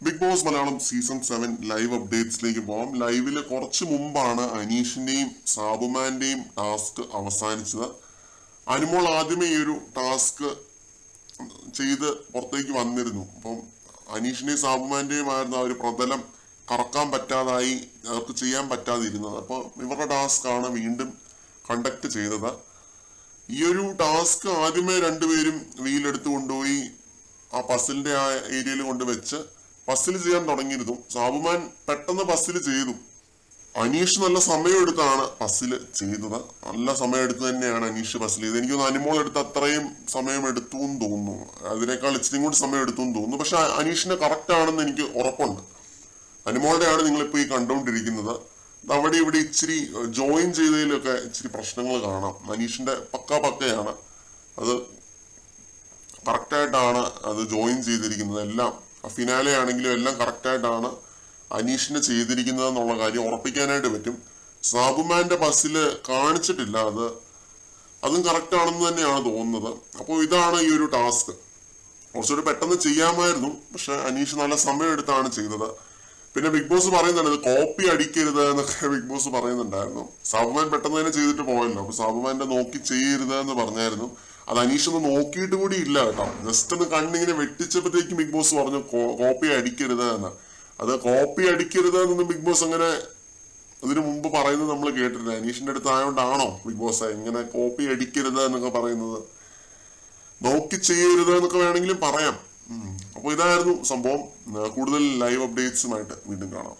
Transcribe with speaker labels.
Speaker 1: Big Boss Malayalam season 7 live അപ്ഡേറ്റ്സിലേക്ക് പോകാം. ലൈവില് കുറച്ച് മുമ്പാണ് അനീഷിന്റെയും സാബുമാന്റെയും ടാസ്ക് അവസാനിച്ചത്. അനുമോൾ ആദ്യമേ ഈ ഒരു ടാസ്ക് ചെയ്ത് പുറത്തേക്ക് വന്നിരുന്നു. അപ്പം അനീഷിന്റെയും സാബുമാന്റെയും ആയിരുന്നു ആ ഒരു പ്രതലം കറക്കാൻ പറ്റാതായി, അവർക്ക് ചെയ്യാൻ പറ്റാതിരുന്നത്. അപ്പൊ ഇവരുടെ ടാസ്ക് ആണ് വീണ്ടും കണ്ടക്ട് ചെയ്തത്. ഈ ഒരു ടാസ്ക് ആദ്യമേ രണ്ടുപേരും വീലെടുത്ത് കൊണ്ടുപോയി ആ പസിലിന്റെ ആ ഏരിയയിൽ കൊണ്ട് വെച്ച് പസിൽ ചെയ്യാൻ തുടങ്ങിയിരുന്നു. സാബുമാൻ പെട്ടെന്ന് പസിൽ ചെയ്തു. അനീഷ് നല്ല സമയമെടുത്താണ് പസിൽ ചെയ്തത്. നല്ല സമയമെടുത്ത് തന്നെയാണ് അനീഷ് പസിൽ ചെയ്തത്. എനിക്കൊന്ന് അനുമോൾ എടുത്ത് അത്രയും സമയം എടുത്തു എന്ന് തോന്നുന്നു. അതിനേക്കാൾ ഇച്ചിരി കൂടി സമയം എടുത്തു എന്ന് തോന്നുന്നു. പക്ഷെ അനീഷിന്റെ കറക്റ്റ് ആണെന്ന് എനിക്ക് ഉറപ്പുണ്ട്. അനുമോളുടെയാണ് നിങ്ങളിപ്പോ ഈ കണ്ടുകൊണ്ടിരിക്കുന്നത്. അവിടെ ഇവിടെ ഇച്ചിരി ജോയിൻ ചെയ്തതിലൊക്കെ ഇച്ചിരി പ്രശ്നങ്ങൾ കാണാം. അനീഷിന്റെ പക്കയാണ് അത്. കറക്റ്റായിട്ടാണ് അത് ജോയിൻ ചെയ്തിരിക്കുന്നത്. എല്ലാം ഫിനാലെ ആണെങ്കിലും എല്ലാം കറക്റ്റായിട്ടാണ് അനീഷിനെ ചെയ്തിരിക്കുന്നത് എന്നുള്ള കാര്യം ഉറപ്പിക്കാനായിട്ട് പറ്റും. സാബുമാന്റെ ബസ്സില് കാണിച്ചിട്ടില്ല. അതും കറക്റ്റ് ആണെന്ന് തന്നെയാണ് തോന്നുന്നത്. അപ്പോൾ ഇതാണ് ഈ ഒരു ടാസ്ക്. കുറച്ചുകൂടി പെട്ടെന്ന് ചെയ്യാമായിരുന്നു. പക്ഷെ അനീഷ് നല്ല സമയം എടുത്താണ് ചെയ്തത്. പിന്നെ ബിഗ് ബോസ് പറയുന്നുണ്ട് ഇത് കോപ്പി അടിക്കരുത് എന്നൊക്കെ ബിഗ് ബോസ് പറയുന്നുണ്ടായിരുന്നു. സാബുമാൻ പെട്ടെന്ന് തന്നെ ചെയ്തിട്ട് പോയല്ലോ. അപ്പൊ സാബുമാന്റെ നോക്കി ചെയ്യരുത് എന്ന് പറഞ്ഞായിരുന്നു. അത് അനീഷ് ഒന്ന് നോക്കിയിട്ട് കൂടി ഇല്ല കേട്ടോ. ജസ്റ്റ് ഒന്ന് കണ്ണിങ്ങനെ വെട്ടിച്ചപ്പോഴത്തേക്കും ബിഗ് ബോസ് പറഞ്ഞു കോപ്പി അടിക്കരുത് എന്ന്. അത് കോപ്പി അടിക്കരുത് എന്നൊന്നും ബിഗ് ബോസ് അങ്ങനെ അതിനു മുമ്പ് പറയുന്നത് നമ്മൾ കേട്ടിട്ടില്ല. അനീഷിന്റെ അടുത്ത് ആയതുകൊണ്ടാണോ ബിഗ് ബോസ് ഇങ്ങനെ കോപ്പി അടിക്കരുത് എന്നൊക്കെ പറയുന്നത്? നോക്കി ചെയ്യരുത് എന്നൊക്കെ വേണമെങ്കിലും പറയാം. അപ്പോൾ ഇതായിരുന്നു സംഭവം. കൂടുതൽ ലൈവ് അപ്ഡേറ്റ്സുമായിട്ട് വീണ്ടും കാണാം.